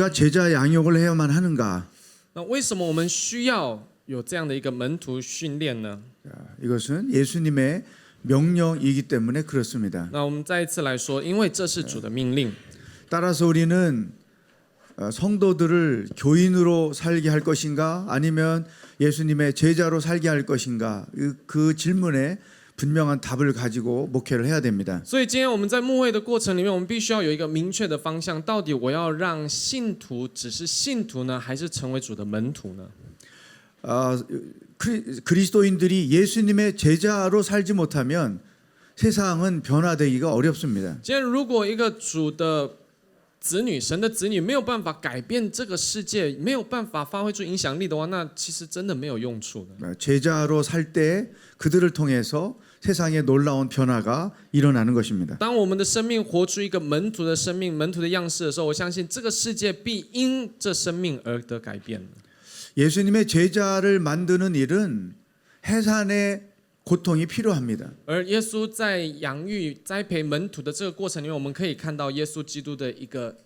우리가 제자 양육을 해야만 하는가? 那为什么我们需要有这样的一个门徒训练呢？ 이것은 예수님의 명령이기 때문에 그렇습니다. 那我们再一次来说，因为这是主的命令， 따라서 우리는 성도들을 교인으로 살게 할 것인가 아니면 예수님의 제자로 살게 할 것인가 그 질문에 분명한 답을 가지고 목회를 해야 됩니다. 所以今天我们在牧会的过程里面，我们必须要有一个明确的方向，到底我要让信徒只是信徒呢，还是成为主的门徒呢？ 그리스도인들이 예수님의 제자로 살지 못하면 세상은 변화되기가 어렵습니다. 今天如果一个主的子女，神的子女没有办法改变这个世界，没有办法发挥出影响力的话，那其实真的没有用处的。 제자로 살 때 그들을 통해서 세상에 놀라운 변화가 일어나는 것입니다. 当我们的生命活出一个门徒的生命、门徒的样式的时候，我相信这个世界必因这生命而得改变。 예수님의 제자를 만드는 일은 해산의 고통이 필요합니다. 而耶稣在养育、栽培门徒的这个过程里面，我们可以看到耶稣基督的一个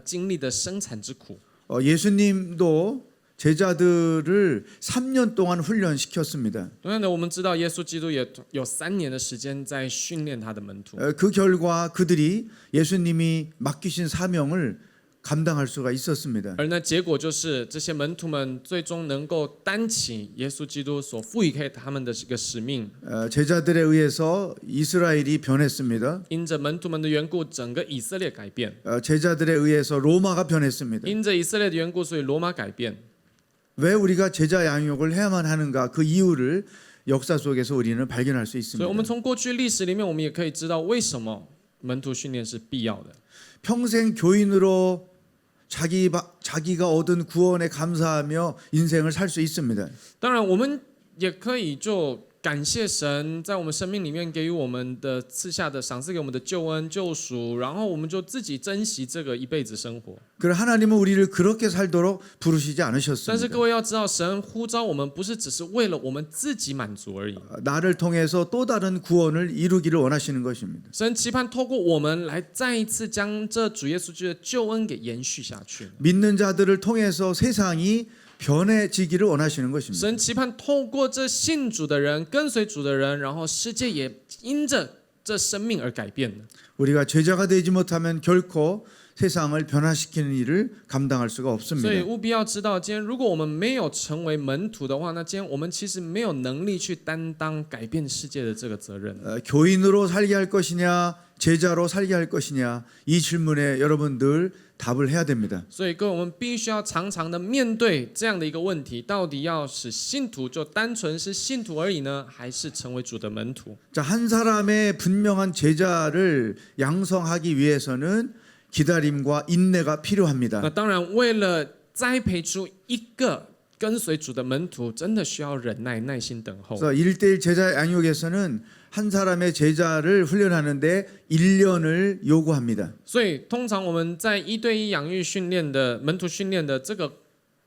经历的生产之苦。 예수님도 제자들을 3년 동안 훈련시켰습니다. 同样的，我们知道耶稣基督也有3年的时间在训练他的门徒。 그 결과 그들이 예수님이 맡기신 사명을 감당할 수가 있었습니다. 而那结果就是这些门徒们最终能够担起耶稣基督所赋予给他们的这个使命。 제자들에 의해서 이스라엘이 변했습니다. 因着门徒们的缘故，整个以色列改变； 제자들에 의해서 로마가 변했습니다. 因着以色列的缘故，所以罗马改变。 왜 우리가 제자 양육을 해야만 하는가 그 이유를 역사 속에서 우리는 발견할 수 所以， 있습니다. 我们从过去历史里面，我们也可以知道为什么门徒训练是必要的。 평생 교인으로 자기가 얻은 구원에 감사하며 인생을 살 수 있습니다. 当然，我们也可以就感谢神在我们生命里面给予我们的赐下的赏赐给我们的救恩救赎，然后我们就自己珍惜这个一辈子生活。 그러나 하나님은 우리를 그렇게 살도록 부르시지 但是 않으셨습니다. 各位要知道，神呼召我们不是只是为了我们自己满足而已， 나를 통해서 또 다른 구원을 이루기를 원하시는 것입니다. 神期盼透过我们来再一次将这主耶稣基督的救恩给延续下去。 믿는 자들을 통해서 세상이 변해지기를 원하시는 것입니다. 神期盼透过这信主的人、跟随主的人，然后世界也因着这生命而改变的。 우리가 제자가 되지 못하면 결코 세상을 변화시키는 일을 감당할 수가 所以 없습니다. 务必要知道，今天如果我们没有成为门徒的话，那今天我们其实没有能力去担当改变世界的这个责任。 교인으로 살게 할 것이냐 제자로 살게 할 것이냐 이 질문에 여러분들 답을 해야 됩니다. 所以各位，我们必须要常常的面对这样的一个问题：到底要使信徒就单纯是信徒而已呢，还是成为主的门徒？ 자, 한 사람의 분명한 제자를 양성하기 위해서는 기다림과 인내가 필요합니다. 那当然，为了栽培出一个跟随主的门徒，真的需要忍耐、耐心等候。 그래서 1대1 제자 양육에서는 한 사람의 제자를 훈련하는데 1년을 요구합니다. 所以，通常我们在1对1养育训练的门徒训练的这个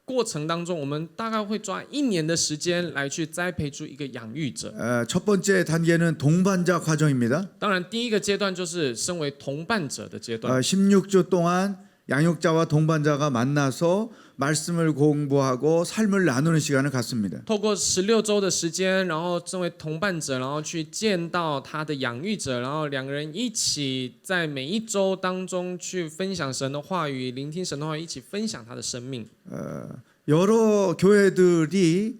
过程当中，我们大概会抓1年的时间来去栽培出一个养育者。 첫 번째 단계는 동반자 과정입니다. 当然，第一个阶段就是身为同伴者的阶段。 16주 동안 양육자와 동반자가 만나서 말씀을 공부하고 삶을 나누는 시간을 갖습니다. 透过16周的时间，然后身为同伴者，然后去见到他的养育者，然后两个人一起在每一周当中去分享神的话语，聆听神的话语，一起分享他的生命。 여러 교회들이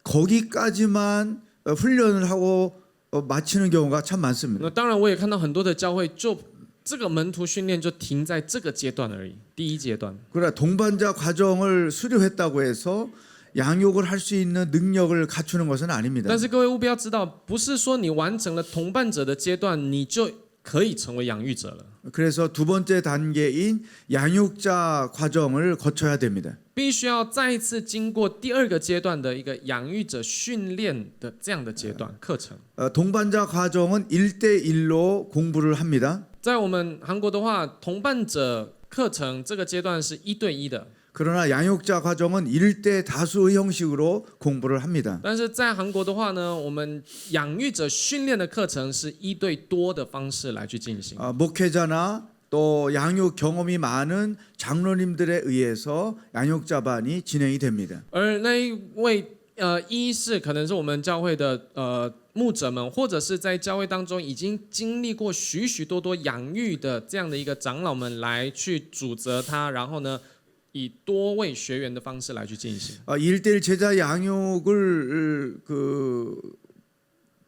거기까지만 훈련을 하고 마치는 경우가 참 많습니다. 那当然，我也看到很多的教会就这个门徒训练就停在这个阶段而已，第一阶段。 그러나 동반자 과정을 수료했다고 해서 양육을 할 수 있는 능력을 갖추는 것은 아닙니다. 但是各位务必要知道，不是说你完成了同伴者的阶段，你就可以成为养育者了。 그래서 두 번째 단계인 양육자 과정을 거쳐야 됩니다. 必须要再一次经过第二个阶段的一个养育者训练的这样的阶段课程。 동반자 과정은 1대1로 공부를 합니다. 在我们韩国的话，同伴者课程这个阶段是1对1的， 그러나 양육자 과정은 1대 다수의 형식으로 공부를 합니다. 但是在韩国的话呢，我们养育者训练的课程是1对多的方式来去进行。 목회자나 또 양육 경험이 많은 장로님들에 의해서 양육자반이 진행이 됩니다. 而那一位一是可能是我们教会的牧者们，或者是在教会当中已经经历过许许多多养育的这样的一个长老们来去主责他，然后呢，以多位学员的方式来去进行。 1대1 제자 양육을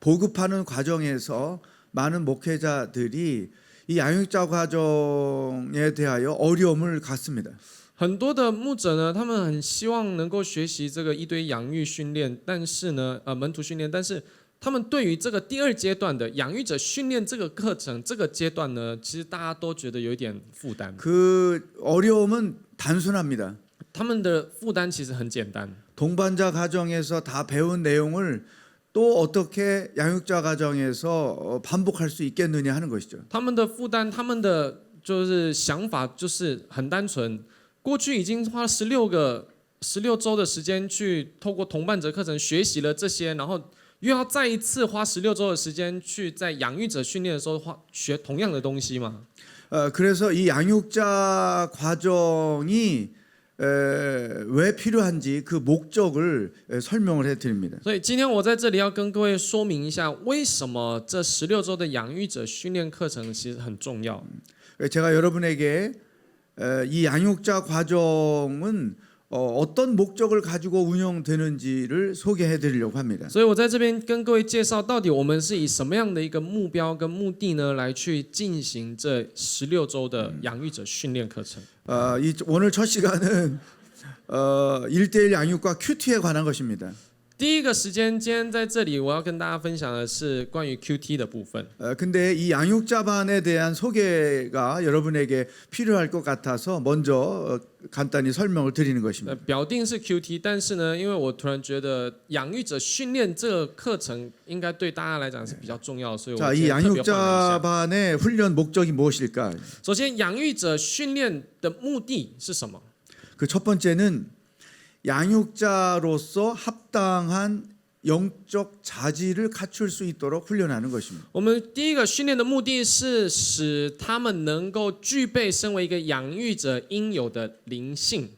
보급하는 과정에서 많은 목회자들이 이 양육자 과정에 대하여 어려움을 갖습니다. 很多的牧者呢，他们很希望能够学习这个一对养育训练，但是呢，门徒训练，但是他们对于这个第二阶段的养育者训练这个课程这个阶段呢，其实大家都觉得有一点负担。 그 어려움은 단순합니다. 他们的负担其实很简单， 동반자 가정에서 다 배운 내용을 또 어떻게 양육자 가정에서 반복할 수 있겠느냐 하는 것이죠. 他们的负担，他们的就是想法就是很单纯。过去已经花了16周的时间去透过同伴者课程学习了这些，然后又要再一次花16周的时间去在养育者训练的时候学同样的东西嘛？ 그래서 이 양육자 과정이 왜 필요한지 그 목적을 설명을 해드립니다. 所以今天我在这里要跟各位说明一下，为什么这16周的养育者训练课程其实很重要。 제가 여러분에게 이 양육자 과정은 어떤 목적을 가지고 운영되는지를 소개해드리려고 합니다. 所以我在这边跟各位介绍，到底我们是以什么样的一个目标跟目的呢，来去进行这16周的养育者训练课程。 오늘 첫 시간은 1대1 양육과 큐티에 관한 것입니다. 第一个时间，今天在这里我要跟大家分享的是关于 QT 的部分。 근데 이 양육자반에 대한 소개가 여러분에게 필요할 것 같아서 먼저 간단히 설명을 드리는 것입니다. 表定是 QT， 但是呢，因为我突然觉得养育者训练这个课程应该对大家来讲是比较重要，所以我 자, 今 이 天特别换了一下。 양육자반의 훈련 목적이 무엇일까? 首先，养育者训练的目的是什么？ 그 첫 번째는 양육자로서 합당한 영적 자질을 갖출 수 있도록 훈련하는 것입니다. 我们第一个训练的目的是使他们能够具备身为一个养育者应有的灵性。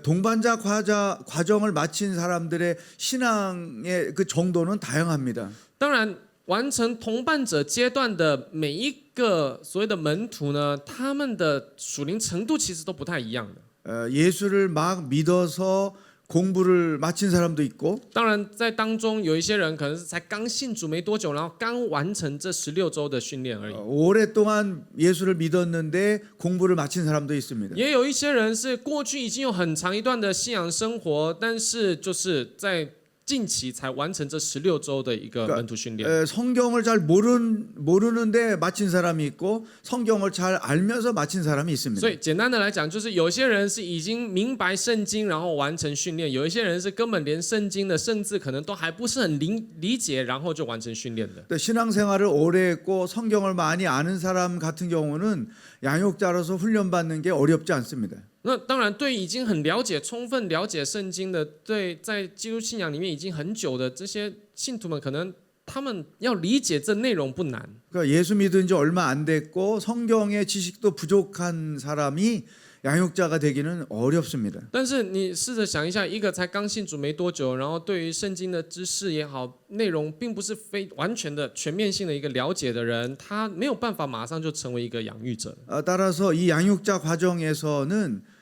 동반자 과정을 마친 사람들의 신앙의 그 정도는 다양합니다. 当然，完成同伴者阶段的每一个所谓的门徒呢，他们的属灵程度其实都不太一样的。 예수를 막 믿어서 공부를 마친 사람도 있고 当然，在当中有一些人可能是才刚信主没多久，然后刚完成这16周的训练而已。 오랫동안 예수를 믿었는데 공부를 마친 사람도 있습니다. 也有一些人是过去已经有很长一段的信仰生活，但是就是在近期才完成这16周的一个门徒训练。 성경을 잘 모르는데 마친 사람이 있고 성경을 잘 알면서 마친 사람이 있습니다. 所以简单的来讲，就是有些人是已经明白圣经，然后完成训练；有一些人是根本连圣经的甚至可能都还不是很理解，然后就完成训练的。 신앙생활을 오래 했고 성경을 많이 아는 사람 같은 경우는 양육자로서 훈련받는 게 어렵지 않습니다. 那当然，对已经很了解、充分了解圣经的，对在基督信仰里面已经很久的这些信徒们，可能他们要理解这内容不难。 그러니까 예수 믿은 지 얼마 안 됐고 성경의 지식도 부족한 사람이 양육자가 되기는 어렵습니다. 但是你试着想一下，一个才刚信主没多久，然后对于圣经的知识也好，内容并不是非完全的全面性的一个了解的人，他没有办法马上就成为一个养育者。 따라서 이 양육자 과정에서는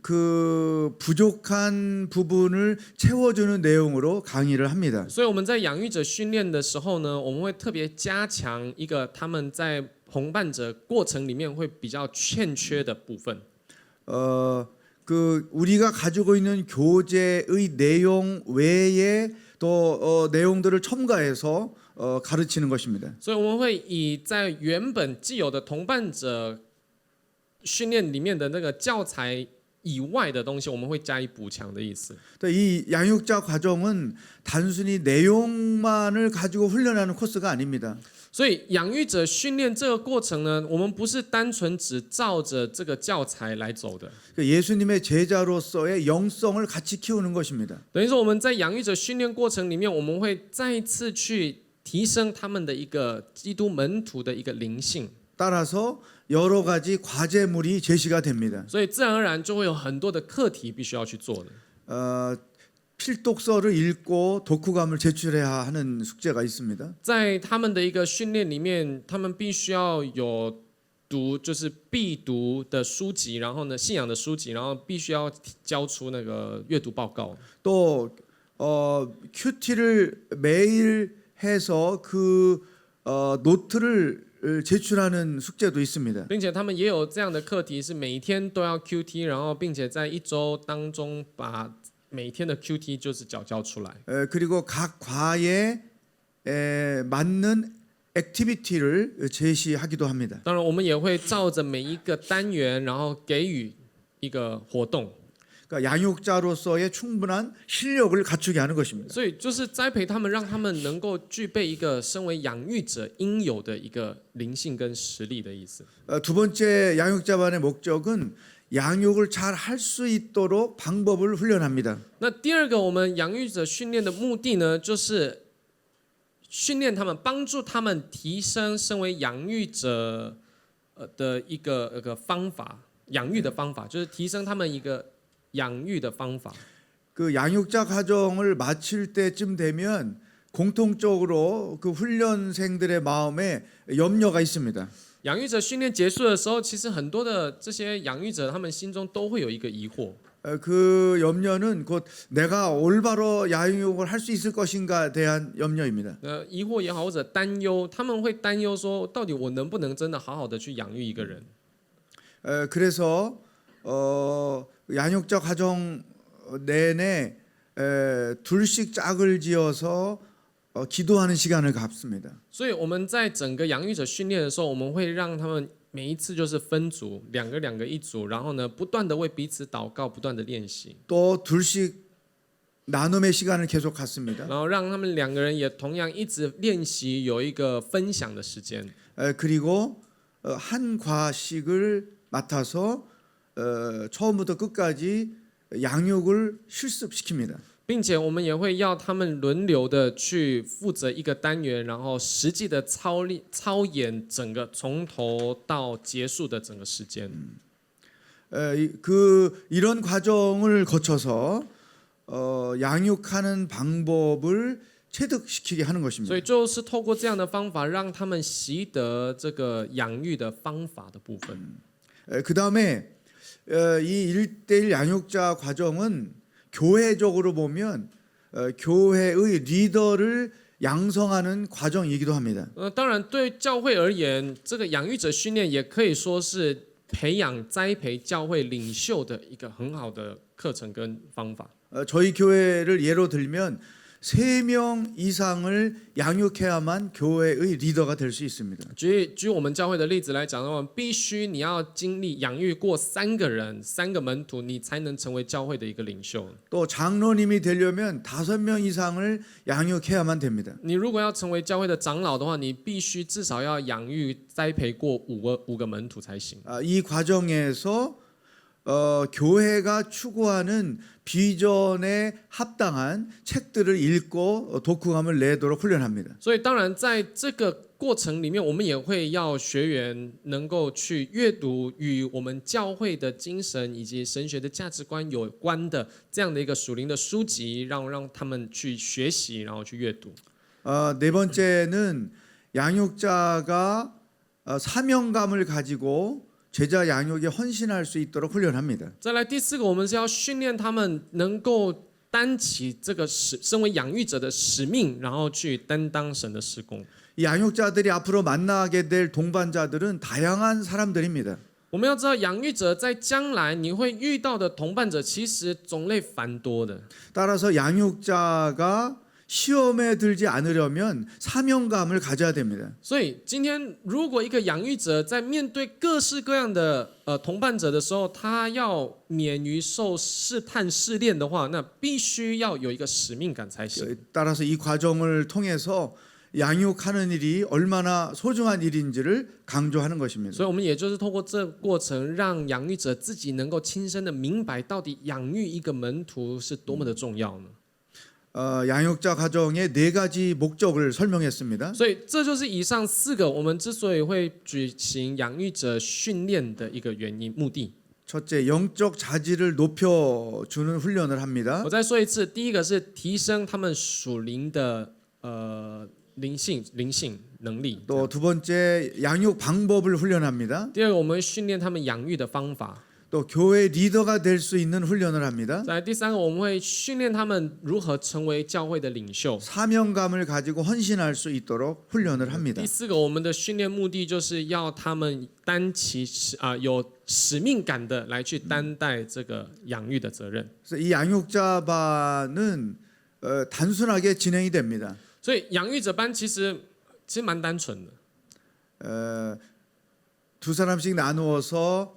그 부족한 부분을 채워주는 내용으로 강의를 합니다. 所以我们在养育者训练的时候呢，我们会特别加强一个他们在同伴者过程里面会比较欠缺的部分。 그 우리가 가지고 있는 교재의 내용 외에 또 내용들을 첨가해서 가르치는 것입니다. 所以我们会以在原本既有的同伴者训练里面的那个教材以外的东西，我们会加以补强的意思。 이 양육자 과정은 단순히 내용만을 가지고 훈련하는 코스가 아닙니다. 所以养育者训练这个过程呢，我们不是单纯只照着这个教材来走的。 예수님의 제자로서의 영성을 같이 키우는 것입니다. 等于说我们在养育者训练过程里面，我们会再一次去提升他们的一个基督门徒的一个灵性。 따라서 여러 가지 과제물이 제시가 됩니다. 所以自然而然就会有很多的课题必须要去做的。 필독서를 읽고 독후감을 제출해야 하는 숙제가 있습니다. 在他们的一个训练里面，他们必须要有读就是必读的书籍，然后呢信仰的书籍，然后必须要交出那个阅读报告。 또 큐티를 매일 해서 그 노트를 제출하는 숙제도 있습니다. 并且他们也有这样的课题，是每一天都要 QT， 然后并且在一周当中把每一天的 QT 就是交出来。 그리고 각 과에 맞는 액티비티를 제시하기도 합니다. 当然，我们也会照着每一个单元，然后给予一个活动。 그러니까 양육자로서의 충분한 실력을 갖추게 하는 것입니다. 所以就是栽培他们，让他们能够具备一个身为养育者应有的一个灵性跟实力的意思。 두 번째 양육자반의 목적은 양육을 잘 할 수 있도록 방법을 훈련합니다. 那第二个，我们养育者训练的目的呢，就是训练他们，帮助他们提升身为养育者的一个方法，养育的方法，就是提升他们一个养育的方法。 그 양육자 과정을 마칠 때쯤 되면 공통적으로 그 훈련생들의 마음에 염려가 있습니다. 养育者训练结束的时候，其实很多的这些养育者，他们心中都会有一个疑惑。 그 염려는 곧 내가 올바로 양육을 할 수 있을 것인가에 대한 염려입니다. 疑惑也好，或者担忧，他们会担忧说，到底我能不能真的好好的去养育一个人？ 그래서 양육자 과정 내내 둘씩 짝을 지어서 기도하는 시간을 갖습니다. 所以我们在整个养育者训练的时候，我们会让他们每一次就是分组，两个一组，然后呢，不断的为彼此祷告，不断的练习， 또 둘씩 나눔의 시간을 계속 갖습니다. 然后让他们两个人也同样一直练习，有一个分享的时间。 그리고 한 과씩을 맡아서 처음부터 끝까지 양육을 실습시킵니다. 并且我们也会要他们轮流的去负责一个单元，然后实际的操演整个从头到结束的整个时间。 이런 과정을 거쳐서 양육하는 방법을 체득시키게 하는 所 것입니다. 以就是透过这样的方法，让他们习得这个养育的方法的部分。 그 다음에 이 1대1 양육자 과정은 교회적으로 보면 교회의 리더를 양성하는 과정이기도 합니다. 当然，对教会而言，这个养育者训练也可以说是培养、栽培教会领袖的一个很好的课程跟方法。 저희 교회를 예로 들면 3명 이상을 양육해야만 교회의 리더가 될 수 있습니다. 举我们教会的例子来讲的话，必须你要经历养育过3个人、3个门徒，你才能成为教会的一个领袖。 또 장로님이 되려면 5명 이상을 양육해야만 됩니다. 你如果要成为教会的长老的话，你必须至少要养育、栽培过五个门徒才行。 이 과정에서 교회가 추구하는 비전에 합당한 책들을 읽고 독후감을 내도록 훈련합니다. 所以当然，在这个过程里面，我们也会要学员能够去阅读与我们教会的精神以及神学的价值观有关的这样的一个属灵的书籍，让他们去学习，然后去阅读。 네 번째는 양육자가 사명감을 가지고 제자 양육에 헌신할 수 있도록 훈련합니다. 再来第4个，我们是要训练他们能够担起这个身为养育者的使命，然后去担当神的事工。 이 양육자들이 앞으로 만나게 될 동반자들은 다양한 사람들입니다. 我们要知道，养育者在将来你会遇到的同伴者，其实种类繁多的。 따라서 양육자가 시험에 들지 않으려면 사명감을 가져야 됩니다. 所以今天，如果一个养育者在面对各式各样的同伴者的时候，他要免于受试探试炼的话，那必须要有一个使命感才行。 따라서 이 과정을 통해서 양육하는 일이 얼마나 소중한 일인지를 강조하는 것입니다. 所以，我们也就是透过这个过程，让养育者自己能够亲身的明白，到底养育一个门徒是多么的重要呢？ 양육자 과정의 4가지 목적을 설명했습니다. 所以这就是以上4个我们之所以会举行养育者训练的一个原因目的。 첫째, 영적 자질을 높여주는 훈련을 합니다. 我再说一次，第一个是提升他们属灵的灵性能力。 또 두 번째, 양육 방법을 훈련합니다. 第二个，我们会训练他们养育的方法。 또 교회 리더가 될 수 있는 훈련을 합니다. 再来第三个，我们会训练他们如何成为教会的领袖。 사명감을 가지고 헌신할 수 있도록 훈련을 합니다. 第四个，我们的训练目的就是要他们担起有使命感的来去担待这个养育的责任。 그래서 이 양육자반은 단순하게 진행이 됩니다. 所以养育者班其实蛮单纯的， 두 사람씩 나누어서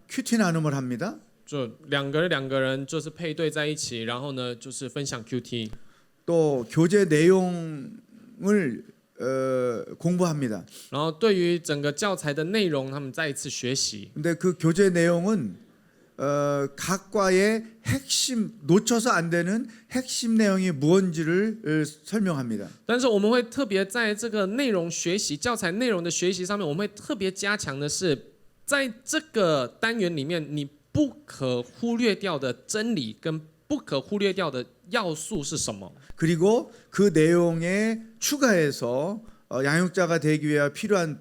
큐티 나눔을 합니다. 就两个人就是配对在一起，然后呢就是分享 QT， 또 교재 내용을 공부합니다. 然后对于整个教材的内容，他们再一次学习。 근데 그 교재 내용은 각 과의 핵심 놓쳐서 안 되는 핵심 내용이 무언지를 설명합니다. 但是我们会特别在这个内容学习、教材内容的学习上面，我们会特别加强的是，在这个单元里面，你不可忽略掉的真理跟不可忽略掉的要素是什么？ 그리고 그 내용에 추가해서 양육자가 되기 위해 필요한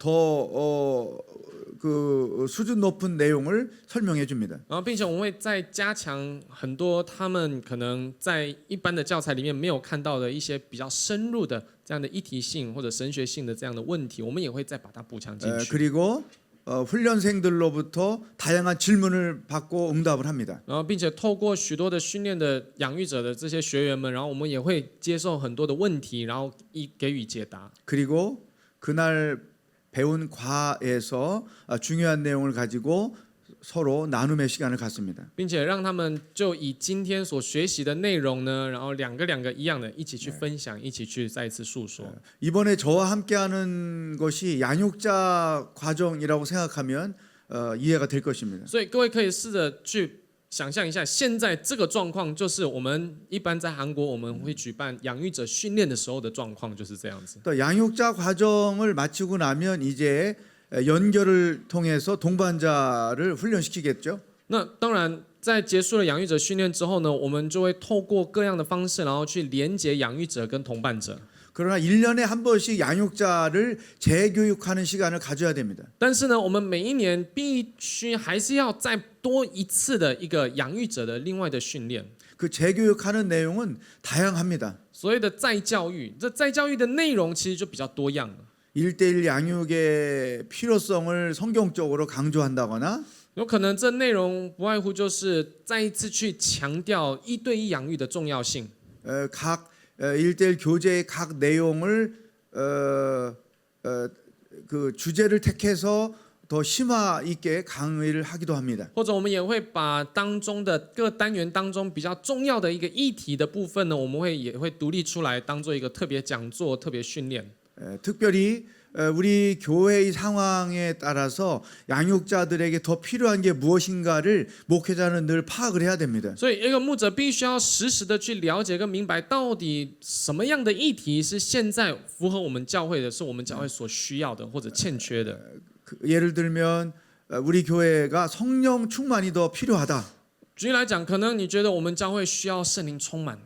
그 수준 높은 내용을 설명해 줍니다. 然后，并且我们会再加强很多他们可能在一般的教材里面没有看到的一些比较深入的这样的议题性或者神学性的这样的问题，我们也会再把它补强进去。 그리고 훈련생들로부터 다양한 질문을 받고 응답을 합니다. 然后，并且透过许多的训练的养育者的这些学员们，然后我们也会接受很多的问题，然后给予解答。 그리고 그날 배운 과에서 중요한 내용을 가지고 서로 나눔의 시간을 갖습니다. 并且让他们就以今天所学习的内容呢，然后两个一样的一起去分享，一起去再一次诉说。 이번에 저와 함께하는 것이 양육자 과정이라고 생각하면 이해가 될 것입니다. 所以各位可以试着去想象一下，现在这个状况就是我们一般在韩国我们会举办养育者训练的时候的状况就是这样子。 또 양육자 과정을 마치고 나면 이제 연결을 통해서 동반자를 훈련시키겠죠. 那当然，在结束了养育者训练之后呢，我们就会透过各样的方式，然后去连接养育者跟同伴者。 그러나 1년에 한 번씩 양육자를 재교육하는 시간을 가져야 됩니다. 但是呢，我们每一年必须还是要再多一次的一个养育者的另外的训练。 그 재교육하는 내용은 다양합니다. 所谓的再教育，这再教育的内容其实就比较多样了。 1대1 양육의 필요성을 성경적으로 강조한다거나 有可能这内容不外乎就是再一次去强调1对1养育的重要性。 각 1대1 교재의 각 내용을 그 주제를 택해서 더 심화 있게 강의를 하기도 합니다. 或者我们也会把当中的各单元当中比较重要的一个议题的部分呢，我们也会独立出来当做一个特别讲座、特别训练。 특별히 우리 교회의 상황에 따라서 양육자들에게 더 필요한 게 무엇인가를 목회자는 늘 파악을 해야 됩니다. 所以，一个牧者必须要实时的去了解跟明白，到底什么样的议题是现在符合我们教会的，是我们教会所需要的或者欠缺的。 예를 들면 우리 교회가 성령 충만이 더 필요하다. 举例来讲，可能你觉得我们教会需要圣灵充满，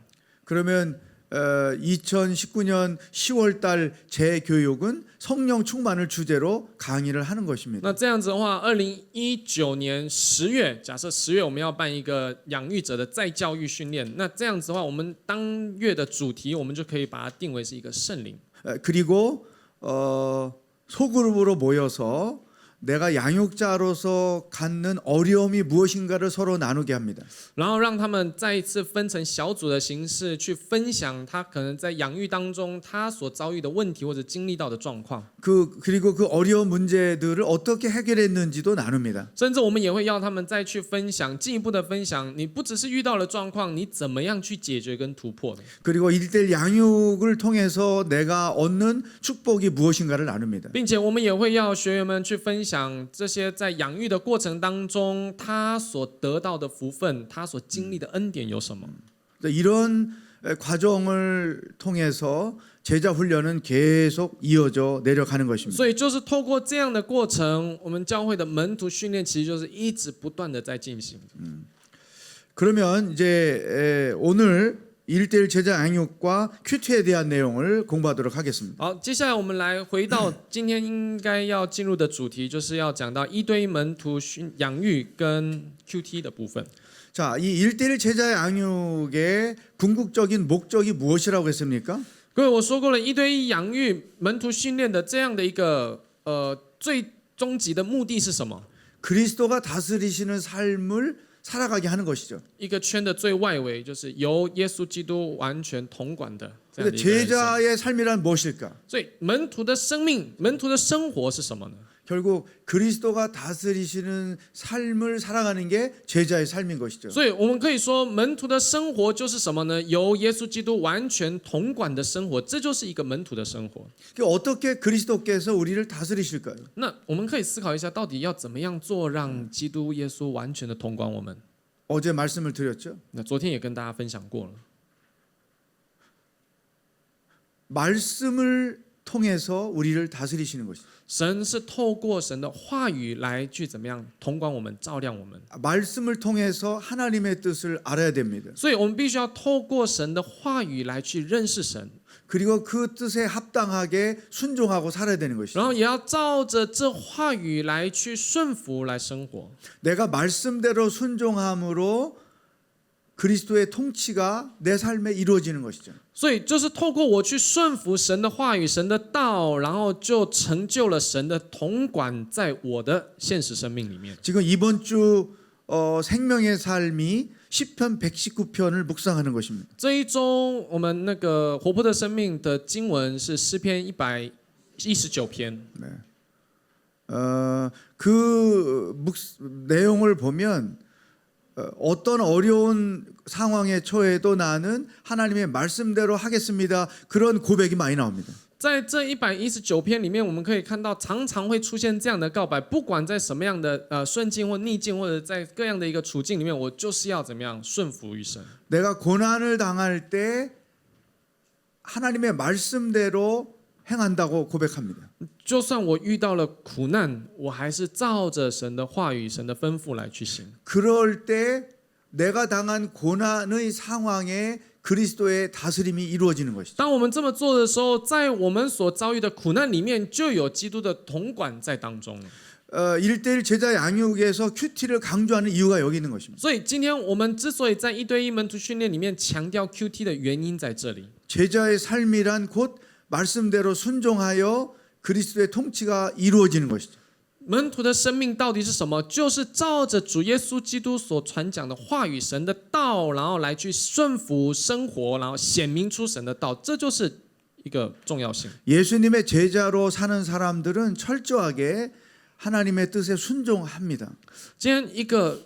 그러면 2019년 10월 달 재교육은 성령 충만을 주제로 강의를 하는 것입니다. 那这样子的话，2019年10月，假设10月我们要办一个养育者的再教育训练，那这样子的话，我们当月的主题，我们就可以把它定为是一个圣灵。 그리고 소그룹으로 모여서 내가 양육자로서 갖는 어려움이 무엇인가를 서로 나누게 합니다. 然后让他们再一次分成小组的形式去分享他可能在养育当中他所遭遇的问题或者经历到的状况。 그리고 그 어려운 문제들을 어떻게 해결했는지도 나눕니다. 甚至我们也会要他们再去分享，进一步的分享，你不只是遇到了状况，你怎么样去解决跟突破的。 그리고 1대1 양육을 통해서 내가 얻는 축복이 무엇인가를 나눕니다. 并且我们也会要学员们去分享这些在养育的过程当中他所得到的福分，他所经历的恩典有什么。 이런 과정을 통해서 제자 훈련은 계속 이어져 내려가는 것입니다. 所以就是透过这样的过程，我们教会的门徒训练其实就是一直不断的在进行。 그러면 이제 오늘 1대1 제자 양육과 큐티에 대한 내용을 공부하도록 하겠습니다. 好，接下来我们来回到今天应该要进入的主题，就是要讲到1对1门徒养育跟 QT 的部分。 자, 이 1대1 제자 양육의 궁극적인 목적이 무엇이라고 했습니까? 各位，我说过了，1对1养育门徒训练的这样的一个最终极的目的是什么？ 그리스도가 다스리시는 삶을 살아가게 하는 것이죠. 一个圈的最外围就是由耶稣基督完全统管的这样 근데 的一个人生。 제자의 삶이란 무엇일까? 所以门徒的生命、门徒的生活是什么呢？ 결국 그리스도가 다스리시는 삶을 살아가는 게 제자의 삶인 것이죠. 所以我们可以说，门徒的生活就是什么呢？由耶稣基督完全统管的生活，这就是一个门徒的生活。 어떻게 그리스도께서 우리를 다스리실까요? 那我们可以思考一下，到底要怎么样做，让基督耶稣完全的统管我们？ 어제 말씀을 드렸죠. 那昨天也跟大家分享过了， 말씀을 통해서 우리를 다스리시는 것이죠. 神是透过神的话语来去怎么样统管我们、照亮我们。 말씀을 통해서 하나님의 뜻을 알아야 됩니다. 所以我们必须要透过神的话语来去认识神， 그리고 그 뜻에 합당하게 순종하고 살아야 되는 然 것이죠. 后也要照着这话语来去顺服来生活。 내가 말씀대로 순종함으로 그리스도의 통치가 내 삶에 이루어지는 것이죠. 所以就是透过我去顺服神的话语、神的道，然后就成就了神的统管在我的现实生命里面。 지금 이번 주 생명의 삶이 시편 119편을 묵상하는 것입니다. 这一周我们那个活泼的生命的经文是诗篇119篇。 그 내용을 보면 어떤 어려운 상황에 처해도 나는 하나님의 말씀대로 하겠습니다. 그런 고백이 많이 나옵니다. 在这119篇里面，我们可以看到常常会出现这样的告白，不管在什么样的顺境或逆境，或者在各样的一个处境里面，我就是要怎么样顺服于神。 내가 고난을 당할 때 하나님의 말씀대로 행한다고 고백합니다. 就算我遇到了苦难，我还是照着神的话语、神的吩咐来去行。 그럴 때 내가 당한 고난의 상황에 그리스도의 다스림이 이루어지는 것이죠. 当我们这么做的时候，在我们所遭遇的苦难里面，就有基督的统管在当中。 1대1 제자 양육에서 큐티를 강조하는 이유가 여기 있는 것입니다. 所以今天我们之所以在1对1门徒训练里面强调 QT 的原因在这里。 제자의 삶이란 곧 말씀대로 순종하여 그리스도의 통치가 이루어지는 것이죠. 门徒的生命到底是什么？就是照着主耶稣基督所传讲的话语、神的道，然后来去顺服生活，然后显明出神的道，这就是一个重要性。 예수님의 제자로 사는 사람들은 철저하게 하나님의 뜻에 순종합니다. 今天一个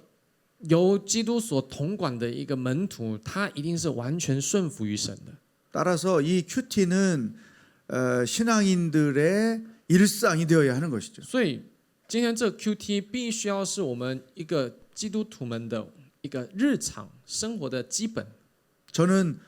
由基督所统管的一个门徒，他一定是完全顺服于神的。 따라서 이 큐티는 신앙인들의 일상이 되어야 하는 것이죠. 所以今天这 QT 必须要是我们一个基督徒们的一个日常生活的基本。 저는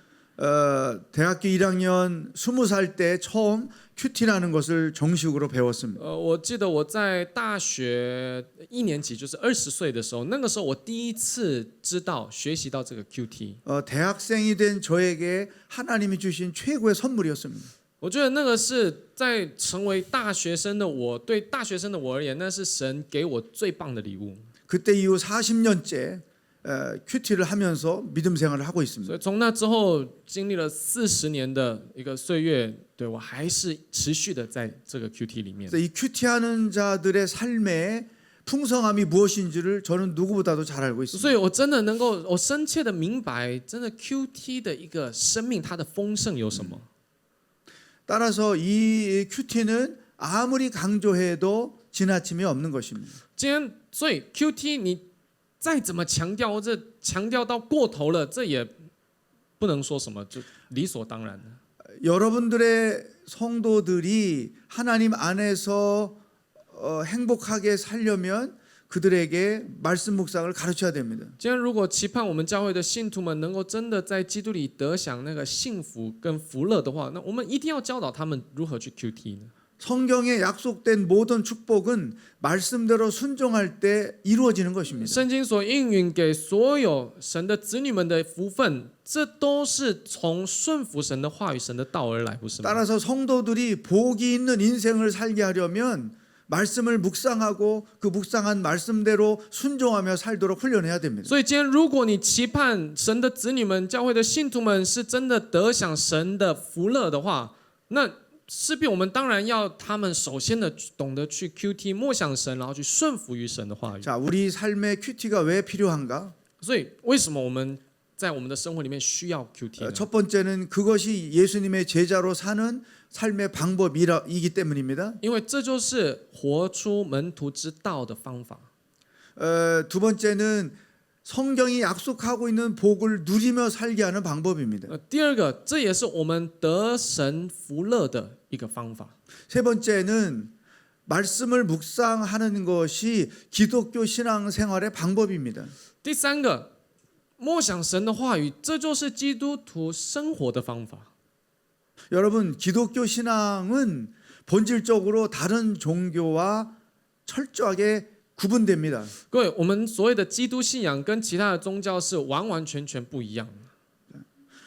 대학교 1학년 20살 때 처음 큐티라는 것을 정식으로 배웠습니다. 我记得我在大学1年级，就是20岁的时候，那个时候我第一次知道学习到这个 QT。 대학생이 된 저에게 하나님이 주신 최고의 선물이었습니다. 我觉得那个是在成为大学生的我，对大学生的我而言，那是神给我最棒的礼物。 그때 이후 40년째 큐티를 하면서 믿음 생활을 하고 所 있습니다. 以从那之后，经历了40年的一个岁月，对我还是持续的在这个 QT 里面。 그래서 이 큐티하는 자들의 삶의 풍성함이 무엇인지를 저는 누구보다도 잘 알고 所 있습니다. 以我真的能够，我深切的明白，真的 QT 的一个生命，它的丰盛有什么？ 따라서 이 큐티는 아무리 강조해도 지나침이 없는 것입니다. 今天，所以 QT 你再怎么强调，或者强调到过头了，这也不能说什么，就理所当然的。 여러분들의 성도들이 하나님 안에서 행복하게 살려면 그들에게 말씀 묵상을 가르쳐야 됩니다. 今天如果期盼我们教会的信徒们能够真的在基督里得享那个幸福跟福乐的话，那我们一定要教导他们如何去 QT 呢？ 성경에 약속된 모든 축복은 말씀대로 순종할 때 이루어지는 것입니다. 圣经所应允给所有神的子女们的福分，这都是从顺服神的话语、神的道而来，不是吗？ 따라서 성도들이 복이 있는 인생을 살게 하려면 말씀을 묵상하고 그 묵상한 말씀대로 순종하며 살도록 훈련해야 됩니다. 所以今天，如果你期盼神的子女们、教会的信徒们是真的得享神的福乐的话，那势必我们当然要他们首先的懂得去 QT 默想神，然后去顺服于神的话语。 자, 우리 삶에 큐티가 왜 필요한가? 所以，为什么我们在我们的生活里面需要 QT 呢？ 첫 번째는 그것이 예수님의 제자로 사는 삶의 방법이기 때문입니다. 因为这就是活出门徒之道的方法。 두 번째는 성경이 약속하고 있는 복을 누리며 살게 하는 방법입니다. 第二个，这也是我们得神福乐的一个方法。 세 번째는 말씀을 묵상하는 것이 기독교 신앙 생활의 방법입니다. 第三个，默想神的话语，这就是基督徒生活的方法。 여러분, 기독교 신앙은 본질적으로 다른 종교와 철저하게 구분됩니다. 各位，我们所谓的基督信仰跟其他的宗教是完完全全不一样的。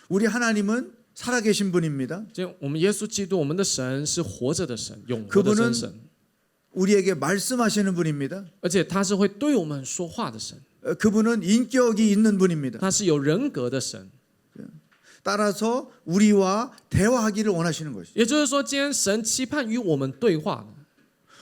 우리 하나님은 살아계신 분입니다. 就我们耶稣基督，我们的神是活着的神，永活的真神， 우리에게 말씀하시는 분입니다. 而且他是会对我们说话的神， 그분은 인격이 있는 분입니다. 他是有人格的神。 따라서 우리와 대화하기를 원하시는 것이죠. 也就是说，今天神期盼与我们对话的，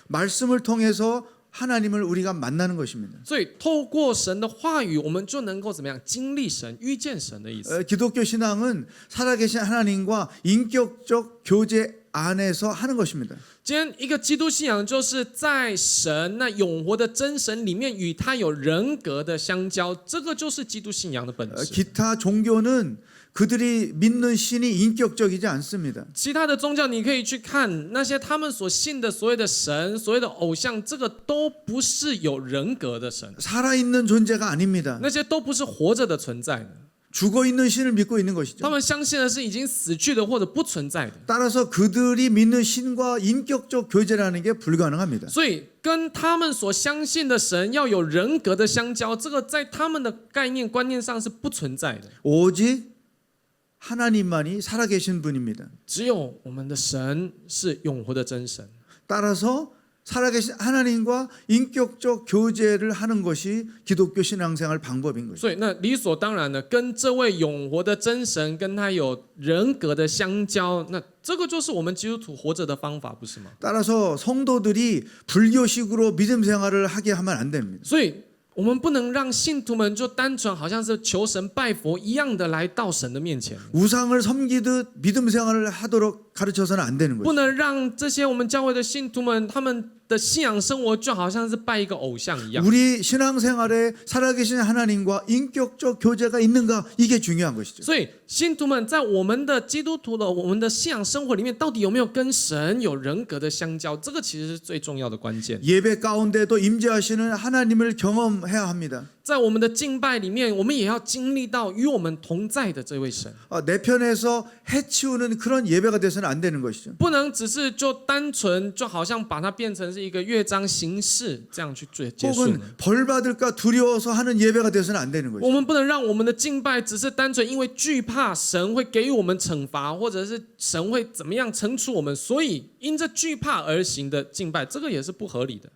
말씀을 통해서 하나님을 우리가 만나는 것입니다. 所以透过神的话语，我们就能够怎么样经历神、遇见神的意思。 기독교 신앙은 살아계신 하나님과 인격적 교제 안에서 하는 것입니다. 今天一个基督信仰，就是在神那永活的真神里面，与他有人格的相交，这个就是基督信仰的本质。 기타 종교는 그들이 믿는 신이 인격적이지 않습니다. 其他的宗教，你可以去看那些他们所信的所谓的神、所谓的偶像，这个都不是有人格的神， 살아있는 존재가 아닙니다. 那些都不是活着的存在的。 죽어있는 신을 믿고 있는 他 것이죠. 们相信的是已经死去的或者不存在的， 따라서 그들이 믿는 신과 인격적 교제라는 게 불가능합니다. 所以跟他们所相信的神要有人格的相交，这个在他们的概念观念上是不存在的。 오직 하나님만이 살아계신 분입니다. 只有我们的神是永活的真神， 따라서 살아계신 하나님과 인격적 교제를 하는 것이 기독교 신앙생활 방법인 것이죠. 所以那理所当然的跟这位永活的真神跟他有人格的相交，那这个就是我们基督徒活着的方法，不是吗？ 따라서 성도들이 불교식으로 믿음 생활을 하게 하면 안 됩니다. 所以我们不能让信徒们就单纯好像是求神拜佛一样的来到神的面前， 우상을 섬기듯 믿음 생활을 하도록 가르쳐서는 안 되는 不 것이죠. 能让这些我们教会的信徒们他们的信仰生活就好像是拜一个偶像一样。 우리 신앙생활에 살아계신 하나님과 인격적 교제가 있는가 이게 중요한 것이죠. 所以信徒们在我们的基督徒的我们的信仰生活里面，到底有没有跟神有人格的相交？这个其实是最重要的关键。 예배 가운데도 임재하시는 하나님을 경험해야 합니다. 在我们的敬拜里面，我们也要经历到与我们同在的这位神， 내 편에서 해치우는 그런 예배가 돼서는 안 되는 것이죠. 不能只是就单纯就好像把它变成是一个乐章形式这样去结束 혹은 。 벌 받을까 두려워서 하는 예배가 돼서는 안 되는 我 것이죠. 们不能让我们的敬拜只是单纯因为惧怕神会给予我们惩罚，或者是神会怎么样惩处我们，所以因着惧怕而行的敬拜，这个也是不合理的。